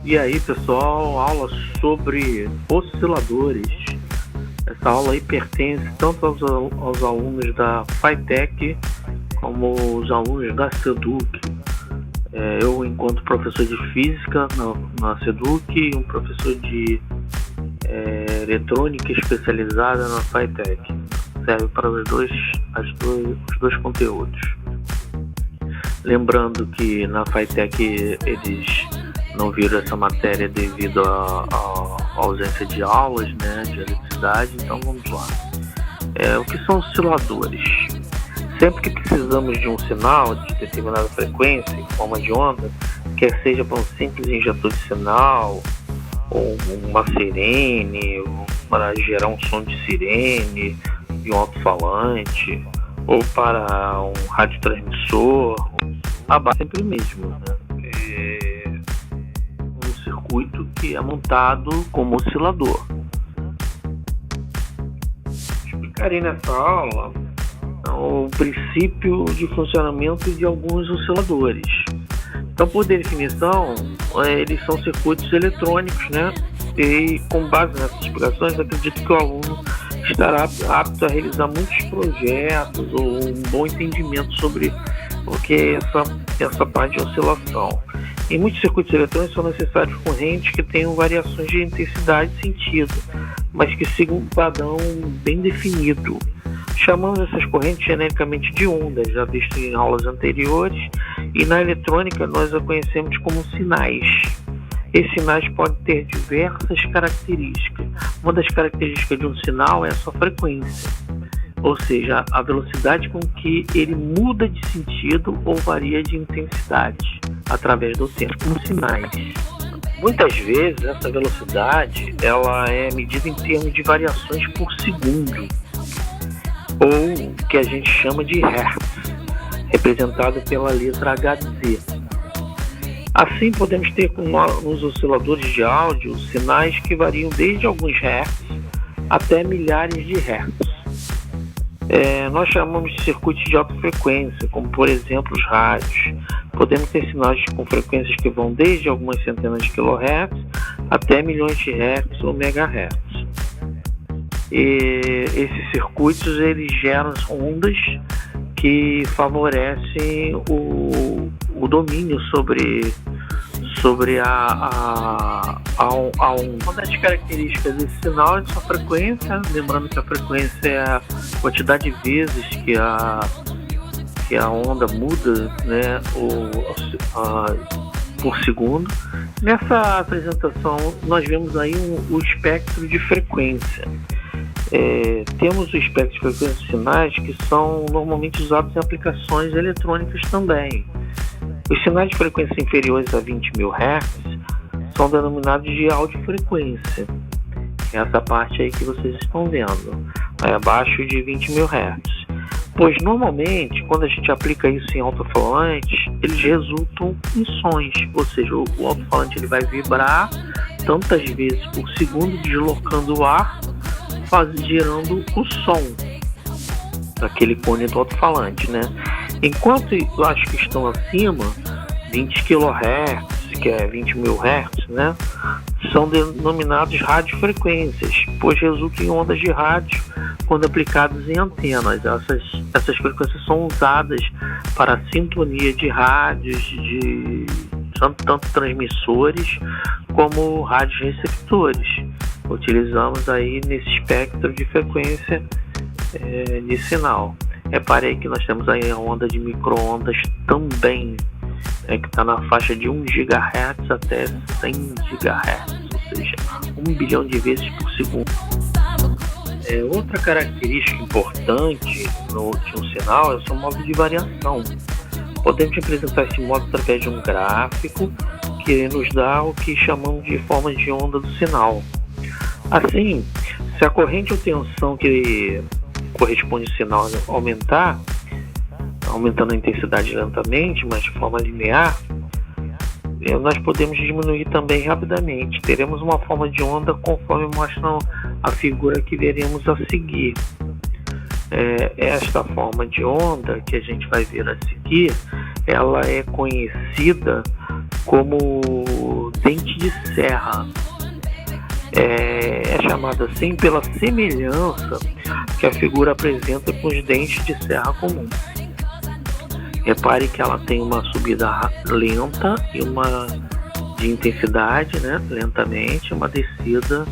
E aí, pessoal, aula sobre osciladores. Essa aula aí pertence tanto aos alunos da FATEC como os alunos da SEDUC. Eu, enquanto professor de física na SEDUC, e um professor de eletrônica especializada na FATEC. Serve para os dois conteúdos. Lembrando que na FATEC eles não viram essa matéria devido à ausência de aulas, de eletricidade, então vamos lá. O que são osciladores? Sempre que precisamos de um sinal de determinada frequência em forma de onda, quer seja para um simples injetor de sinal, ou uma sirene, ou para gerar um som de sirene de um alto-falante, ou para um radiotransmissor, a base é sempre o mesmo, um circuito que é montado como oscilador. Explicarei nessa aula o princípio de funcionamento de alguns osciladores. Então, por definição, eles são circuitos eletrônicos, E com base nessas explicações, acredito que o aluno estará apto a realizar muitos projetos ou um bom entendimento sobre o que é essa parte de oscilação. Em muitos circuitos eletrônicos são necessários correntes que tenham variações de intensidade e sentido, mas que sigam um padrão bem definido. Chamamos essas correntes genericamente de ondas, já visto em aulas anteriores, e na eletrônica nós a conhecemos como sinais. Esses sinais podem ter diversas características. Uma das características de um sinal é a sua frequência, ou seja, a velocidade com que ele muda de sentido ou varia de intensidade através do tempo, como sinais. Muitas vezes essa velocidade ela é medida em termos de variações por segundo, ou que a gente chama de hertz, representado pela letra Hz. Assim, podemos ter nos osciladores de áudio sinais que variam desde alguns hertz até milhares de hertz. Nós chamamos de circuitos de alta frequência, como por exemplo os rádios. Podemos ter sinais com frequências que vão desde algumas centenas de kHz até milhões de hertz ou megahertz. E esses circuitos eles geram ondas que favorecem o domínio sobre a onda. Uma das características desse sinal é a sua frequência, lembrando que a frequência é a quantidade de vezes que a onda muda, por segundo. Nessa apresentação nós vemos aí o espectro de frequência. Temos o espectro de frequência de sinais que são normalmente usados em aplicações eletrônicas também. Os sinais de frequência inferiores a 20.000 Hz são denominados de audiofrequência. Essa parte aí que vocês estão vendo, abaixo de 20.000 Hz. Pois normalmente, quando a gente aplica isso em alto-falantes, eles resultam em sons, ou seja, o alto-falante ele vai vibrar tantas vezes por segundo, deslocando o ar, gerando o som daquele cone do alto-falante, Enquanto as que estão acima, 20 kHz, que é 20.000 Hz, são denominados radiofrequências, pois resultam em ondas de rádio quando aplicadas em antenas. Essas frequências são usadas para a sintonia de rádios, tanto transmissores como rádios receptores. Utilizamos aí nesse espectro de frequência de sinal. Reparei que nós temos aí a onda de micro-ondas também, que está na faixa de 1 GHz até 100 GHz, ou seja, 1 bilhão de vezes por segundo. Outra característica importante de um sinal é o seu modo de variação. Podemos representar esse modo através de um gráfico que nos dá o que chamamos de forma de onda do sinal. Assim, se a corrente ou tensão que corresponde ao sinal aumentar, aumentando a intensidade lentamente, mas de forma linear, nós podemos diminuir também rapidamente. Teremos uma forma de onda conforme mostra a figura que veremos a seguir. Esta forma de onda que a gente vai ver a seguir, ela é conhecida como dente de serra. É chamada assim pela semelhança que a figura apresenta com os dentes de serra comum. Repare que ela tem uma subida lenta e uma de intensidade, né, lentamente, uma descida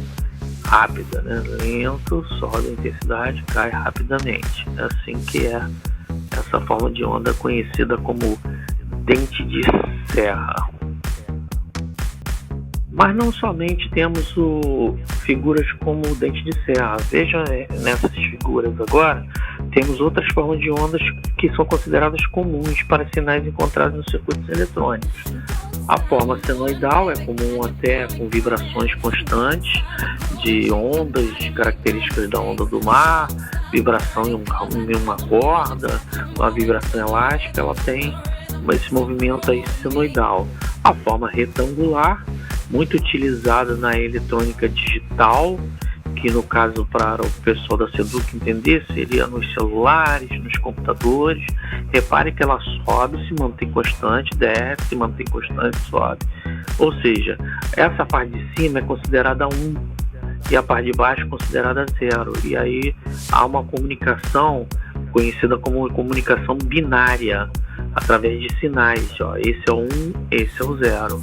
rápida, né, lento, sobe a intensidade, cai rapidamente. É assim que é essa forma de onda conhecida como dente de serra. Mas não somente temos figuras como o dente de serra. Veja nessas figuras agora, temos outras formas de ondas que são consideradas comuns para sinais encontrados nos circuitos eletrônicos. A forma senoidal é comum até com vibrações constantes de ondas, características da onda do mar, vibração em uma corda, uma vibração elástica, ela tem esse movimento aí senoidal. A forma retangular, muito utilizada na eletrônica digital, que no caso para o pessoal da SEDUC entender, seria nos celulares, nos computadores. Repare que ela sobe, se mantém constante, desce, se mantém constante, sobe. Ou seja, essa parte de cima é considerada 1 e a parte de baixo é considerada 0. E aí há uma comunicação conhecida como comunicação binária, através de sinais. Esse é o 1, esse é o 0.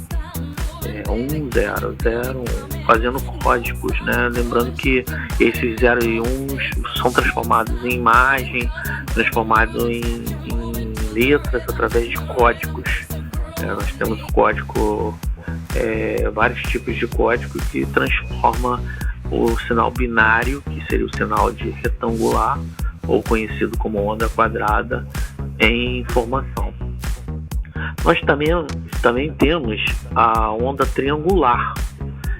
1, 0, 0, 1, fazendo códigos, né? Lembrando que esses 0 e 1 são transformados em imagem, transformados em letras através de códigos. Nós temos o código, vários tipos de código que transforma o sinal binário, que seria o sinal de retangular, ou conhecido como onda quadrada, em informação. Nós também temos a onda triangular.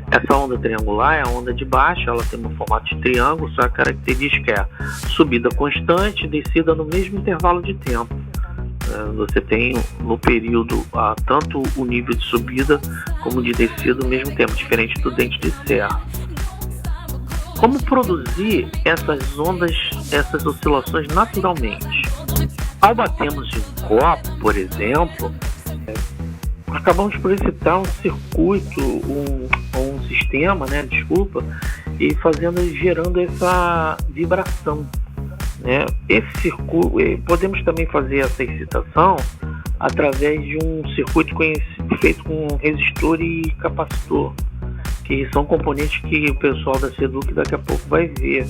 Essa onda triangular é a onda de baixo, ela tem um formato de triângulo, sua característica é subida constante, descida no mesmo intervalo de tempo. Você tem no período tanto o nível de subida como de descida no mesmo tempo, diferente do dente de serra. Como produzir essas ondas, essas oscilações naturalmente? Ao batermos em um copo, por exemplo, acabamos por excitar um circuito, um sistema, e gerando essa vibração, né? Esse circuito, podemos também fazer essa excitação através de um circuito feito com resistor e capacitor, que são componentes que o pessoal da SEDUC daqui a pouco vai ver.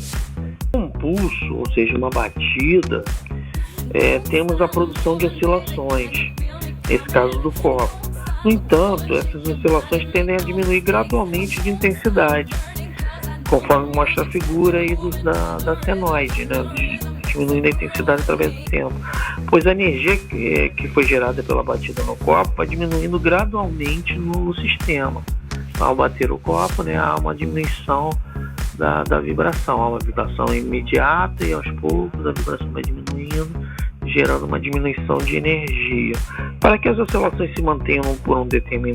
Um pulso, ou seja, uma batida, temos a produção de oscilações, nesse caso do copo. No entanto, essas oscilações tendem a diminuir gradualmente de intensidade, conforme mostra a figura aí da senoide, né? Diminuindo a intensidade através do tempo, pois a energia que foi gerada pela batida no copo vai diminuindo gradualmente no sistema. Ao bater o copo, né, há uma diminuição da vibração, há uma vibração imediata e aos poucos a vibração vai diminuindo, gerando uma diminuição de energia. Para que as oscilações se mantenham por um tempo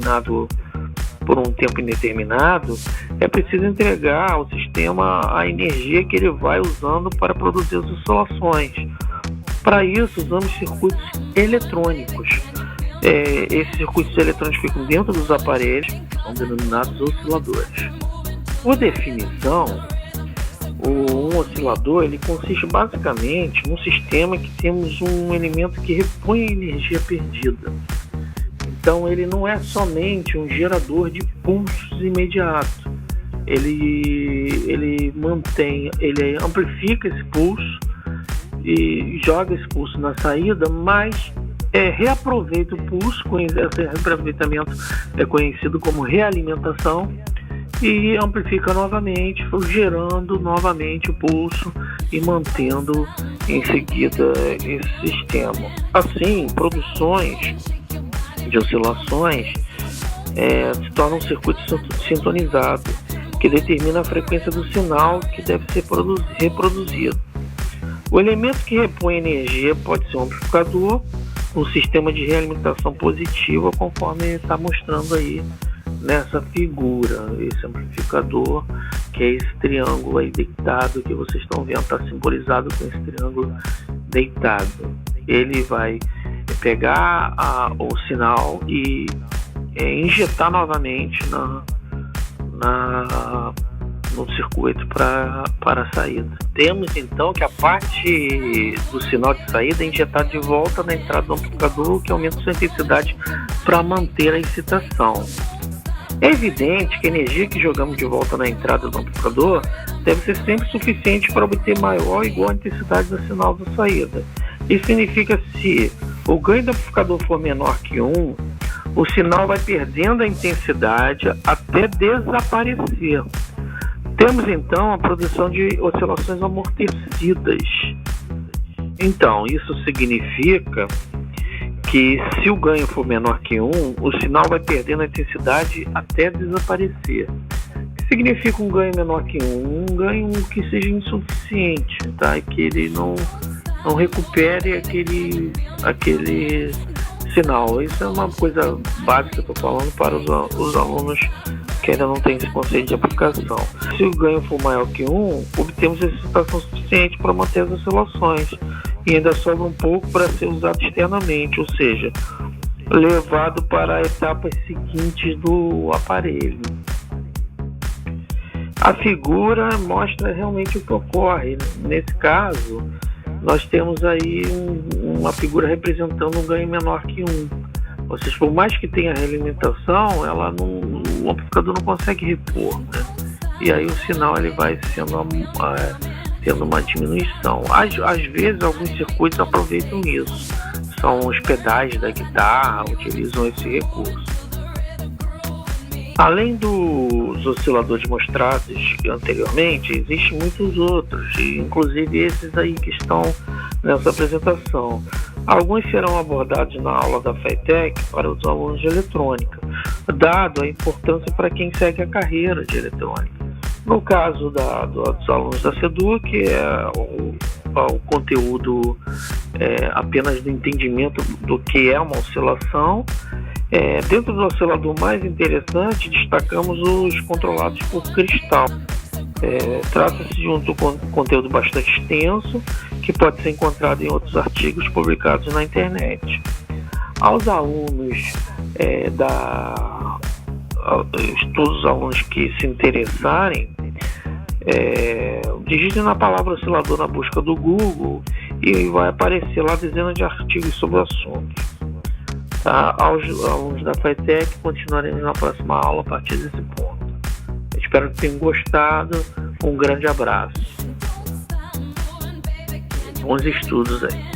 indeterminado, é preciso entregar ao sistema a energia que ele vai usando para produzir as oscilações. Para isso, usamos circuitos eletrônicos. Esses circuitos eletrônicos ficam dentro dos aparelhos, são denominados osciladores. Por definição, um oscilador ele consiste basicamente num sistema que temos um elemento que repõe a energia perdida. Então ele não é somente um gerador de pulsos imediatos. Ele amplifica esse pulso e joga esse pulso na saída, mas reaproveita o pulso. Esse reaproveitamento é conhecido como realimentação, e amplifica novamente, gerando novamente o pulso e mantendo em seguida esse sistema. Assim, produções de oscilações se tornam um circuito sintonizado, que determina a frequência do sinal que deve ser reproduzido. O elemento que repõe energia pode ser um amplificador, um sistema de realimentação positiva, conforme está mostrando aí nessa figura. Esse amplificador, que é esse triângulo aí deitado que vocês estão vendo, está simbolizado com esse triângulo deitado. Ele vai pegar o sinal e injetar novamente no circuito para a saída. Temos então que a parte do sinal de saída é injetada de volta na entrada do amplificador, que aumenta sua intensidade para manter a excitação. É evidente que a energia que jogamos de volta na entrada do amplificador deve ser sempre suficiente para obter maior ou igual intensidade do sinal da saída. Isso significa que se o ganho do amplificador for menor que 1, o sinal vai perdendo a intensidade até desaparecer. Temos então a produção de oscilações amortecidas. Então, isso significa que se o ganho for menor que 1, o sinal vai perdendo a intensidade até desaparecer. O que significa um ganho menor que 1? Um ganho que seja insuficiente, tá? Que ele não recupere aquele sinal. Isso é uma coisa básica que eu estou falando para os alunos que ainda não têm esse conceito de aplicação. Se o ganho for maior que 1, obtemos a excitação suficiente para manter as oscilações e ainda sobra um pouco para ser usado externamente, ou seja, levado para etapas seguintes do aparelho. A figura mostra realmente o que ocorre. Nesse caso, nós temos aí uma figura representando um ganho menor que 1. Ou seja, por mais que tenha realimentação, o amplificador não consegue repor, né? E aí o sinal ele vai tendo uma diminuição. Às vezes, alguns circuitos aproveitam isso. São os pedais da guitarra, utilizam esse recurso. Além dos osciladores mostrados anteriormente, existem muitos outros, inclusive esses aí que estão nessa apresentação. Alguns serão abordados na aula da FATEC para os alunos de eletrônica, dado a importância para quem segue a carreira de eletrônica. No caso dos alunos da SEDUC, que é o conteúdo apenas do entendimento do que é uma oscilação. Dentro do oscilador mais interessante, destacamos os controlados por cristal. Trata-se de um conteúdo bastante extenso, que pode ser encontrado em outros artigos publicados na internet. Aos alunos todos os alunos que se interessarem, digite na palavra oscilador na busca do Google e vai aparecer lá dezenas de artigos sobre o assunto. Aos alunos da FATEC continuaremos na próxima aula a partir desse ponto. Espero que tenham gostado. Um grande abraço. Bons estudos aí.